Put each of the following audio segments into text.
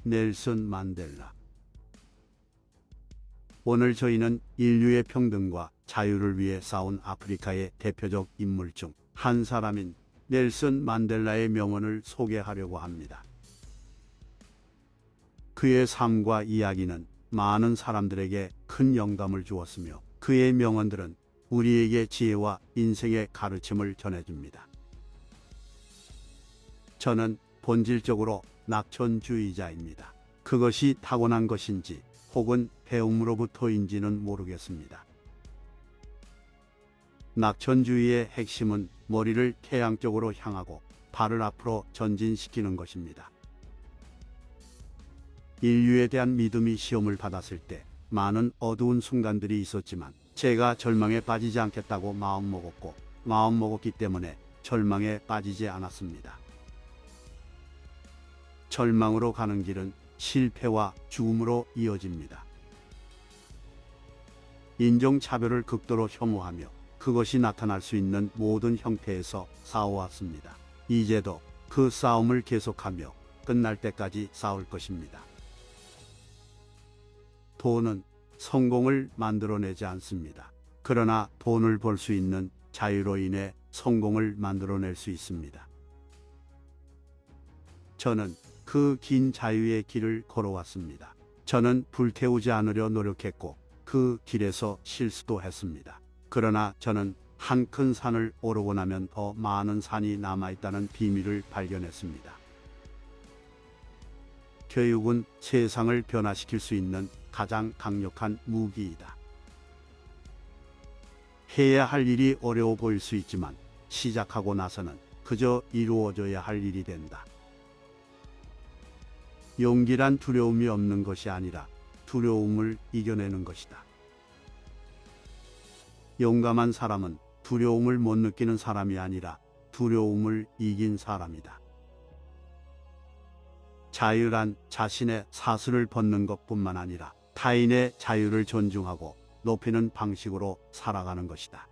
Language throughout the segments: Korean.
넬슨 만델라. 오늘 저희는 인류의 평등과 자유를 위해 싸운 아프리카의 대표적 인물 중 한 사람인 넬슨 만델라의 명언을 소개하려고 합니다. 그의 삶과 이야기는 많은 사람들에게 큰 영감을 주었으며 그의 명언들은 우리에게 지혜와 인생의 가르침을 전해줍니다. 저는 본질적으로 낙천주의자입니다. 그것이 타고난 것인지 혹은 배움으로부터인지는 모르겠습니다. 낙천주의의 핵심은 머리를 태양 쪽으로 향하고 발을 앞으로 전진시키는 것입니다. 인류에 대한 믿음이 시험을 받았을 때 많은 어두운 순간들이 있었지만 제가 절망에 빠지지 않겠다고 마음먹었기 때문에 절망에 빠지지 않았습니다. 절망으로 가는 길은 실패와 죽음으로 이어집니다. 인종차별을 극도로 혐오하며 그것이 나타날 수 있는 모든 형태에서 싸워왔습니다. 이제도 그 싸움을 계속하며 끝날 때까지 싸울 것입니다. 돈은 성공을 만들어내지 않습니다. 그러나 돈을 벌 수 있는 자유로 인해 성공을 만들어낼 수 있습니다. 저는 그 긴 자유의 길을 걸어왔습니다. 저는 불태우지 않으려 노력했고 그 길에서 실수도 했습니다. 그러나 저는 한 큰 산을 오르고 나면 더 많은 산이 남아있다는 비밀을 발견했습니다. 교육은 세상을 변화시킬 수 있는 가장 강력한 무기이다. 해야 할 일이 어려워 보일 수 있지만 시작하고 나서는 그저 이루어져야 할 일이 된다. 용기란 두려움이 없는 것이 아니라 두려움을 이겨내는 것이다. 용감한 사람은 두려움을 못 느끼는 사람이 아니라 두려움을 이긴 사람이다. 자유란 자신의 사슬을 벗는 것뿐만 아니라 타인의 자유를 존중하고 높이는 방식으로 살아가는 것이다.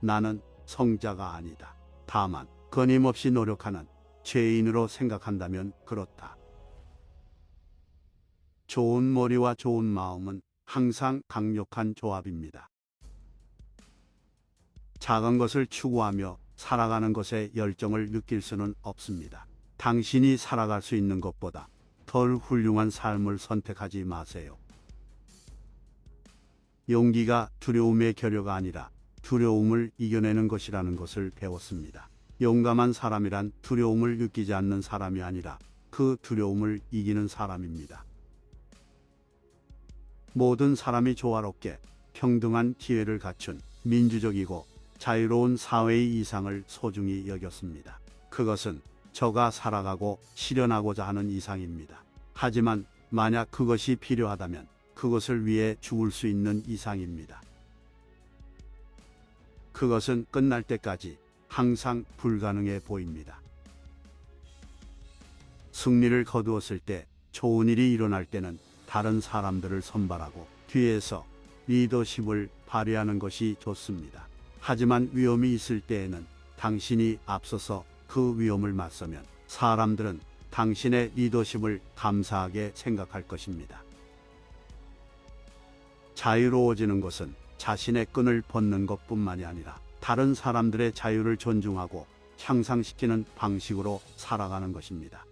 나는 성자가 아니다. 다만 끊임없이 노력하는 죄인으로 생각한다면 그렇다. 좋은 머리와 좋은 마음은 항상 강력한 조합입니다. 작은 것을 추구하며 살아가는 것에 열정을 느낄 수는 없습니다. 당신이 살아갈 수 있는 것보다 덜 훌륭한 삶을 선택하지 마세요. 용기가 두려움의 결여가 아니라 두려움을 이겨내는 것이라는 것을 배웠습니다. 용감한 사람이란 두려움을 느끼지 않는 사람이 아니라 그 두려움을 이기는 사람입니다. 모든 사람이 조화롭게 평등한 기회를 갖춘 민주적이고 자유로운 사회의 이상을 소중히 여겼습니다. 그것은 저가 살아가고 실현하고자 하는 이상입니다. 하지만 만약 그것이 필요하다면 그것을 위해 죽을 수 있는 이상입니다. 그것은 끝날 때까지 항상 불가능해 보입니다. 승리를 거두었을 때, 좋은 일이 일어날 때는 다른 사람들을 선발하고 뒤에서 리더십을 발휘하는 것이 좋습니다. 하지만 위험이 있을 때에는 당신이 앞서서 그 위험을 맞서면 사람들은 당신의 리더십을 감사하게 생각할 것입니다. 자유로워지는 것은 자신의 끈을 벗는 것뿐만이 아니라 다른 사람들의 자유를 존중하고 향상시키는 방식으로 살아가는 것입니다.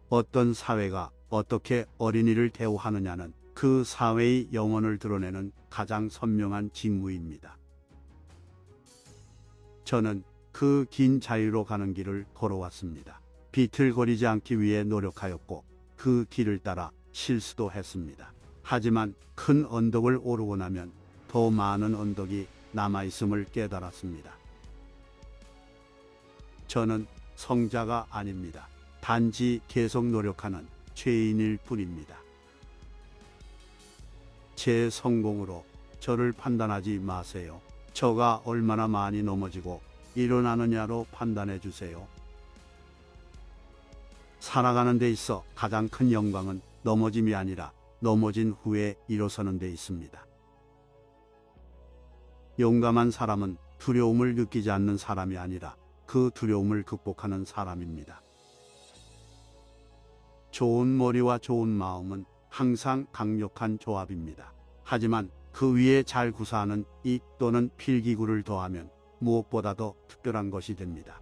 어떤 사회가 어떻게 어린이를 대우하느냐는 그 사회의 영혼을 드러내는 가장 선명한 징후입니다. 저는 그 긴 자유로 가는 길을 걸어왔습니다. 비틀거리지 않기 위해 노력하였고 그 길을 따라 실수도 했습니다. 하지만 큰 언덕을 오르고 나면 더 많은 언덕이 남아있음을 깨달았습니다. 저는 성자가 아닙니다. 단지 계속 노력하는 죄인일 뿐입니다. 제 성공으로 저를 판단하지 마세요. 저가 얼마나 많이 넘어지고 일어나느냐로 판단해 주세요. 살아가는 데 있어 가장 큰 영광은 넘어짐이 아니라 넘어진 후에 일어서는 데 있습니다. 용감한 사람은 두려움을 느끼지 않는 사람이 아니라 그 두려움을 극복하는 사람입니다. 좋은 머리와 좋은 마음은 항상 강력한 조합입니다. 하지만 그 위에 잘 구사하는 이 또는 필기구를 더하면 무엇보다도 특별한 것이 됩니다.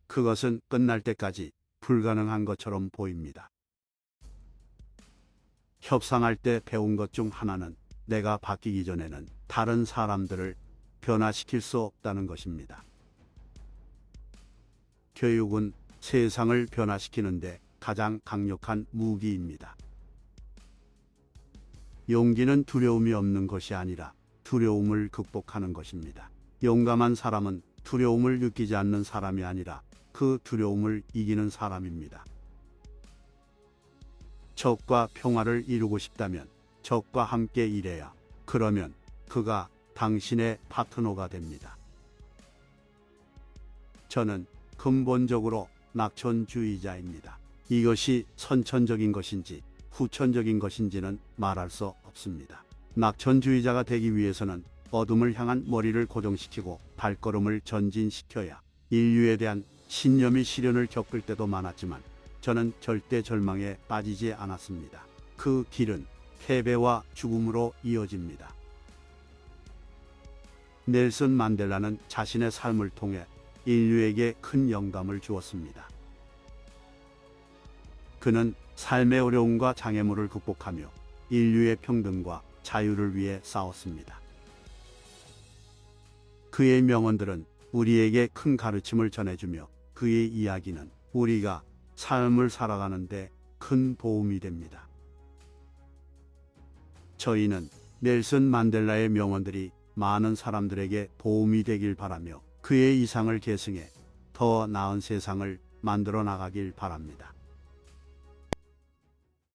그것은 끝날 때까지 불가능한 것처럼 보입니다. 협상할 때 배운 것 중 하나는 내가 바뀌기 전에는 다른 사람들을 변화시킬 수 없다는 것입니다. 교육은 세상을 변화시키는데 가장 강력한 무기입니다. 용기는 두려움이 없는 것이 아니라 두려움을 극복하는 것입니다. 용감한 사람은 두려움을 느끼지 않는 사람이 아니라 그 두려움을 이기는 사람입니다. 적과 평화를 이루고 싶다면 적과 함께 일해야, 그러면 그가 당신의 파트너가 됩니다. 저는 근본적으로 낙천주의자입니다. 이것이 선천적인 것인지 후천적인 것인지는 말할 수 없습니다. 낙천주의자가 되기 위해서는 어둠을 향한 머리를 고정시키고 발걸음을 전진시켜야, 인류에 대한 신념이 시련을 겪을 때도 많았지만 저는 절대 절망에 빠지지 않았습니다. 그 길은 패배와 죽음으로 이어집니다. 넬슨 만델라는 자신의 삶을 통해 인류에게 큰 영감을 주었습니다. 그는 삶의 어려움과 장애물을 극복하며 인류의 평등과 자유를 위해 싸웠습니다. 그의 명언들은 우리에게 큰 가르침을 전해주며 그의 이야기는 우리가 삶을 살아가는데 큰 도움이 됩니다. 저희는 넬슨 만델라의 명언들이 많은 사람들에게 도움이 되길 바라며 그의 이상을 계승해 더 나은 세상을 만들어 나가길 바랍니다.